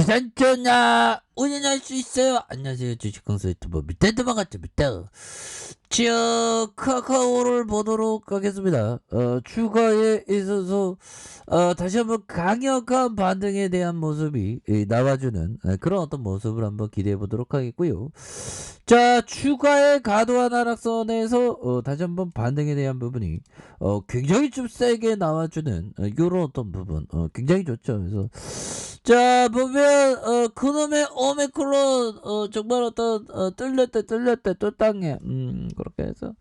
재산전화 운영할 수 있어요. 안녕하세요. 주식강사 유튜버 밑에도 반갑습니다. 자, 카카오를 보도록 하겠습니다. 추가에 있어서 다시 한번 강력한 반등에 대한 모습이 나와주는 그런 어떤 모습을 한번 기대해 보도록 하겠고요. 자, 추가의 과도한 하락선에서 다시 한번 반등에 대한 부분이 굉장히 좀 세게 나와주는 이런 어떤 부분 굉장히 좋죠. 그래서 자, 보면 그놈의 오미크론 정말 어떤 뚫렸대 또 땅에 그렇게 해서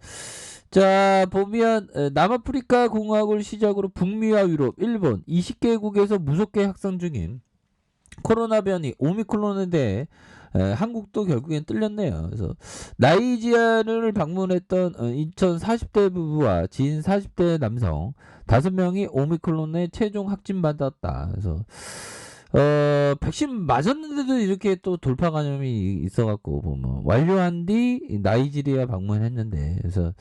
자, 보면 남아프리카 공화국을 시작으로 북미와 유럽, 일본 20개국에서 무섭게 확산 중인 코로나 변이 오미크론에 대해 한국도 결국엔 뚫렸네요. 그래서 나이지리아를 방문했던 인천 40대 부부와 지인 40대 남성 5명이 오미크론에 최종 확진받았다. 그래서 백신 맞았는데도 이렇게 또 돌파 감염이 있어갖고 보면 완료한 뒤 나이지리아 방문했는데 그래서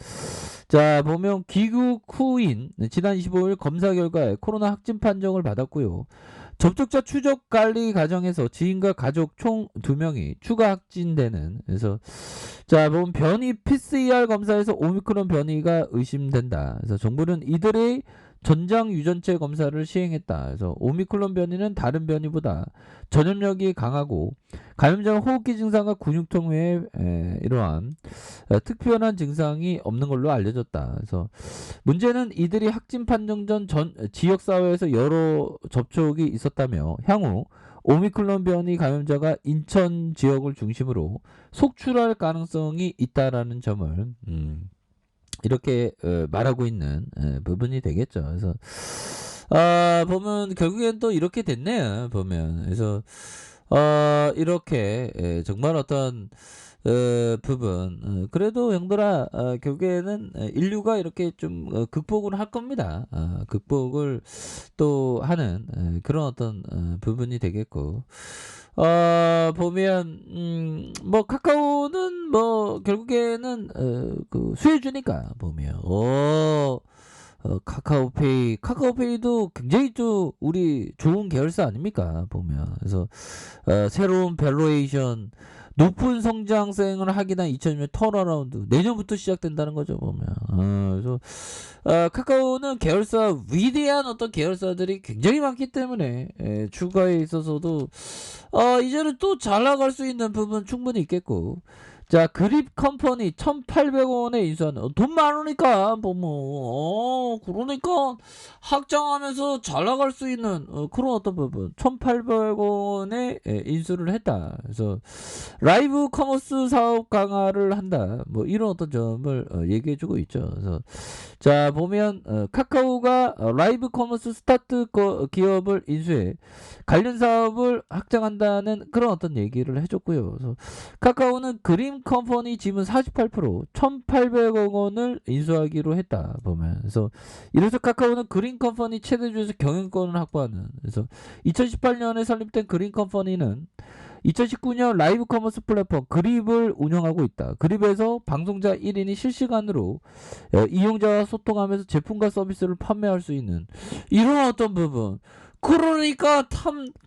자 보면 귀국 후인 지난 25일 검사 결과에 코로나 확진 판정을 받았고요. 접촉자 추적 관리 과정에서 지인과 가족 총 2명이 추가 확진되는 그래서 자 보면 변이 PCR 검사에서 오미크론 변이가 의심된다. 그래서 정부는 이들의 전장 유전체 검사를 시행했다. 그래서 오미크론 변이는 다른 변이보다 전염력이 강하고 감염자가 호흡기 증상과 근육통 외에 이러한 특별한 증상이 없는 걸로 알려졌다. 그래서 문제는 이들이 확진 판정 전 지역사회에서 여러 접촉이 있었다며 향후 오미크론 변이 감염자가 인천 지역을 중심으로 속출할 가능성이 있다라는 점을 이렇게 말하고 있는 부분이 되겠죠. 그래서 보면 결국엔 또 이렇게 됐네요. 보면 그래서 이렇게 정말 어떤 부분 그래도 형들아 결국에는 인류가 이렇게 좀 극복을 할 겁니다. 극복을 또 하는 그런 어떤 부분이 되겠고 보면 뭐 카카오는 뭐 결국에는 그 수혜주니까 보면 카카오페이도 굉장히 또 우리 좋은 계열사 아닙니까 보면 그래서 새로운 밸류에이션 높은 성장성을 하긴 한 2020년 턴어라운드 내년부터 시작된다는 거죠 보면 그래서 카카오는 계열사 위대한 어떤 계열사들이 굉장히 많기 때문에 추가에 있어서도 이제는 또 잘 나갈 수 있는 부분 충분히 있겠고 자 그립 컴퍼니 1,800원에 인수하는 돈 많으니까 보면 그러니까 확장하면서 잘 나갈 수 있는 그런 어떤 부분 1,800원에 인수를 했다. 그래서 라이브 커머스 사업 강화를 한다. 뭐 이런 어떤 점을 얘기해주고 있죠. 그래서 자 보면 카카오가 라이브 커머스 스타트 기업을 인수해 관련 사업을 확장한다는 그런 어떤 얘기를 해줬고요. 그래서 카카오는 그림 컴퍼니 지분 48% 1,800억 원을 인수하기로 했다. 보면 그래서 이로써 카카오는 그린 컴퍼니 최대주에서 경영권을 확보하는 그래서 2018년에 설립된 그린 컴퍼니는 2019년 라이브 커머스 플랫폼 그립을 운영하고 있다. 그립에서 방송자 1인이 실시간으로 이용자와 소통하면서 제품과 서비스를 판매할 수 있는 이런 어떤 부분 그러니까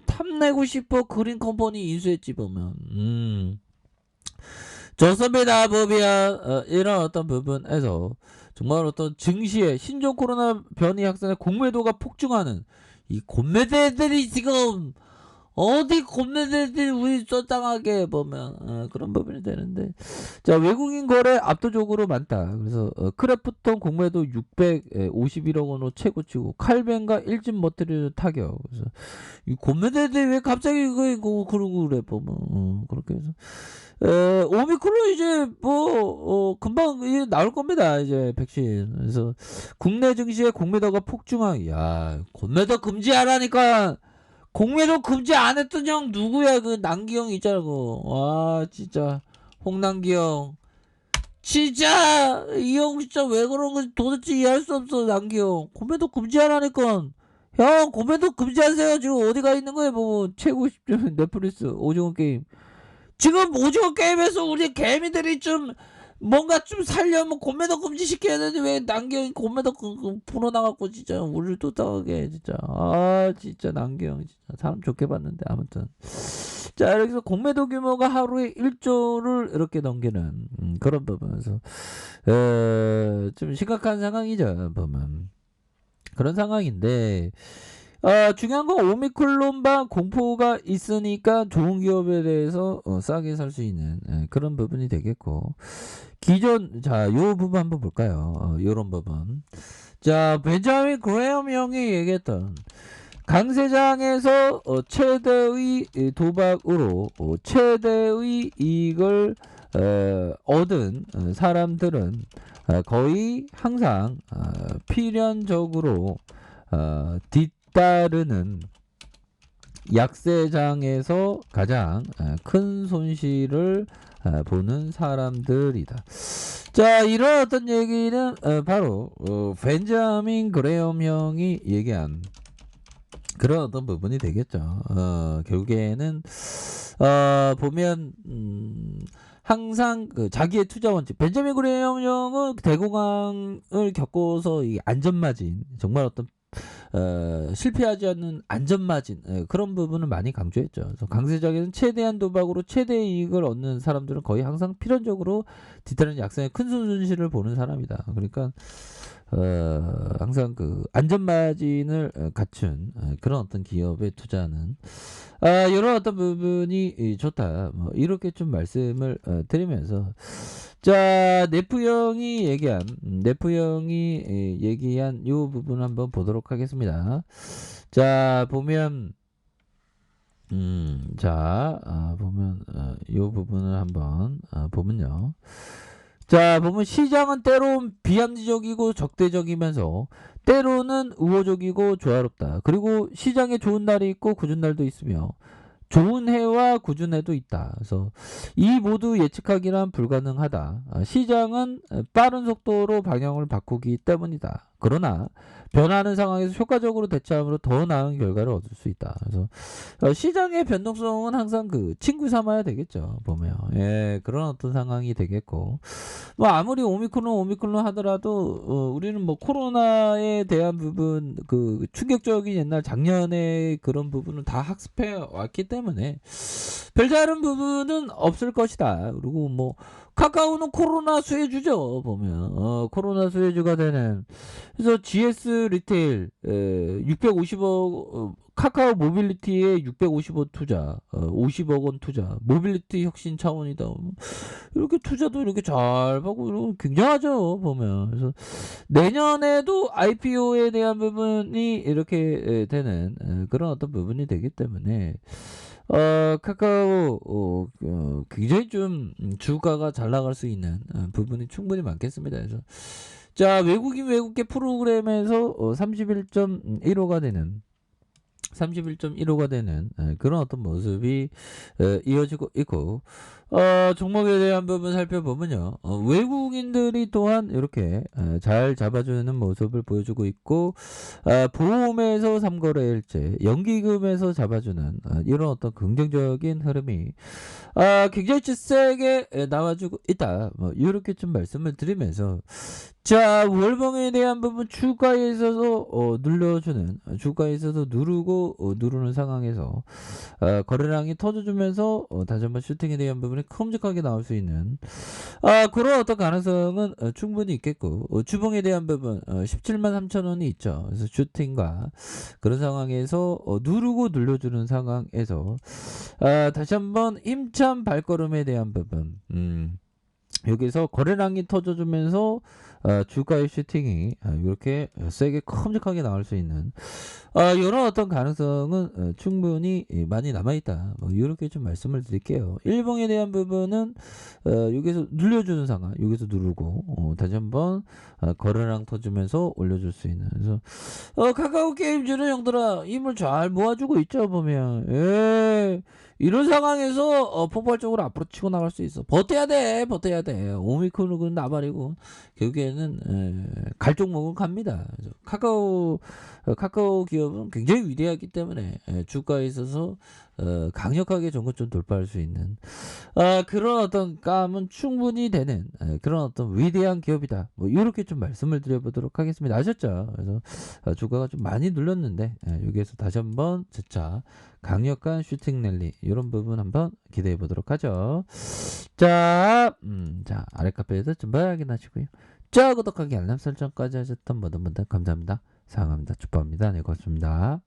탐내고 싶어 그린 컴퍼니 인수했지 보면 좋습니다. 보면 이런 어떤 부분에서 정말 어떤 증시에 신종 코로나 변이 확산의 공매도가 폭증하는 이 공매대들이 지금 어디 공매대들이 우리 쫓아가게 보면 그런 부분이 되는데 자 외국인 거래 압도적으로 많다. 그래서 크래프톤 공매도 651억 원으로 최고치고 칼벤과 일진 머티리얼 타격. 그래서 이 공매대들이 왜 갑자기 그러고 그래 보면 그렇게 해서 오미크론 이제 뭐 금방 이제 나올 겁니다. 이제 백신. 그래서 국내 증시의 공매도가 폭증한 야 공매도 금지하라니까. 공매도 금지 안 했던 형 누구야? 그 남기 형 있잖아. 와 진짜 홍남기 형. 진짜 이 형 진짜 왜 그런 건지 도대체 이해할 수 없어. 남기 형. 공매도 금지하라니까. 형 공매도 금지하세요. 지금 어디가 있는 거예요? 뭐 최고 10점 넷플릭스 오징어 게임. 지금 오징어 게임에서 우리 개미들이 좀 뭔가 좀 살려면 공매도 금지시켜야 되는데 왜 남경이 공매도 풀어나갖고 진짜 우리를 쫓아가게 진짜. 아 진짜 남경 진짜 사람 좋게 봤는데 아무튼. 자 이렇게 해서 공매도 규모가 하루에 1조를 이렇게 넘기는 그런 부분에서 좀 심각한 상황이죠 보면. 그런 상황인데 중요한 건 오미클론반 공포가 있으니까 좋은 기업에 대해서 싸게 살 수 있는 그런 부분이 되겠고 기존 요 부분 한번 볼까요? 요런 부분. 자 벤자민 그레엄 형이 얘기했던 강세장에서 최대의 도박으로 최대의 이익을 얻은 사람들은 거의 항상 필연적으로 뒤따르는 약세장에서 가장 큰 손실을 보는 사람들이다. 자 이런 어떤 얘기는 바로 벤자민 그레엄 형이 얘기한 그런 어떤 부분이 되겠죠. 결국에는 보면 항상 그 자기의 투자 원칙 벤자민 그레엄 형은 대공황을 겪어서 이 안전마진 정말 어떤 실패하지 않는 안전마진 그런 부분을 많이 강조했죠. 그래서 강세장에는 최대한 도박으로 최대 이익을 얻는 사람들은 거의 항상 필연적으로 뒤따르는 약세의 큰 손실을 보는 사람이다. 그러니까 항상 그 안전마진을 갖춘 그런 어떤 기업에 투자하는 이런 어떤 부분이 좋다. 뭐 이렇게 좀 말씀을 드리면서 자 네프 형이 얘기한 요 부분 한번 보도록 하겠습니다. 자 보면 보면 요 부분을 한번 보면요. 자 보면 시장은 때론 비합리적이고 적대적이면서 때로는 우호적이고 조화롭다. 그리고 시장에 좋은 날이 있고 굳은 날도 있으며 좋은 해와 굳은 해도 있다. 그래서 이 모두 예측하기란 불가능하다. 시장은 빠른 속도로 방향을 바꾸기 때문이다. 그러나 변화하는 상황에서 효과적으로 대처함으로 더 나은 결과를 얻을 수 있다. 그래서 시장의 변동성은 항상 그 친구 삼아야 되겠죠. 보면 그런 어떤 상황이 되겠고 뭐 아무리 오미크론 하더라도 우리는 뭐 코로나에 대한 부분 그 충격적인 옛날 작년에 그런 부분은 다 학습해 왔기 때문에 별다른 부분은 없을 것이다. 그리고 뭐 카카오는 코로나 수혜주죠. 보면 코로나 수혜주가 되는 그래서 GS 리테일 650억 카카오 모빌리티에 650억 투자 50억 원 투자 모빌리티 혁신 차원이다. 이렇게 투자도 이렇게 잘 하고 이런 굉장하죠. 보면 그래서 내년에도 IPO에 대한 부분이 이렇게 되는 그런 어떤 부분이 되기 때문에 카카오 굉장히 좀 주가가 잘 나갈 수 있는 부분이 충분히 많겠습니다. 그래서 자 외국인 외국계 프로그램에서 31.15가 되는 그런 어떤 모습이 이어지고 있고 종목에 대한 부분 살펴보면요 외국인들이 또한 이렇게 잘 잡아주는 모습을 보여주고 있고 보험에서 3거래일제 연기금에서 잡아주는 이런 어떤 긍정적인 흐름이 굉장히 세게 나와주고 있다. 뭐 이렇게 좀 말씀을 드리면서 자 월봉에 대한 부분 주가에 있어서 눌러주는 주가에 있어서 누르고 누르는 상황에서 거래량이 터져주면서 다시 한번 슈팅에 대한 부분이 큼직하게 나올 수 있는 그런 어떤 가능성은 충분히 있겠고 주봉에 대한 부분 17만 3천 원이 있죠. 그래서 슈팅과 그런 상황에서 누르고 눌려주는 상황에서 다시 한번 힘찬 발걸음에 대한 부분 여기서 거래량이 터져주면서 주가의 슈팅이 이렇게 세게 큼직하게 나올 수 있는 이런 어떤 가능성은 충분히 많이 남아있다. 뭐 이렇게 좀 말씀을 드릴게요. 일봉에 대한 부분은 여기서 눌려주는 상황 여기서 누르고 다시 한번 거래량 터주면서 올려줄 수 있는 그래서 카카오 게임즈는 형들아 힘을 잘 모아주고 있죠. 보면 이런 상황에서 폭발적으로 앞으로 치고 나갈 수 있어. 버텨야 돼, 버텨야 돼. 오미크론은 나발이고 결국에는 갈 종목은 갑니다. 그래서 카카오 기업은 굉장히 위대하기 때문에 주가에 있어서 강력하게 전고점 돌파할 수 있는 그런 어떤 감은 충분히 되는 그런 어떤 위대한 기업이다. 뭐 이렇게 좀 말씀을 드려보도록 하겠습니다. 아셨죠? 그래서 주가가 좀 많이 눌렸는데 여기에서 다시 한번 재차 강력한 슈팅 랠리 이런 부분 한번 기대해 보도록 하죠. 자, 자 아래 카페에서 좀 확인하시고요. 자 구독하기 알람 설정까지 하셨던 모든 분들 감사합니다. 사랑합니다. 축복합니다. 네 고맙습니다.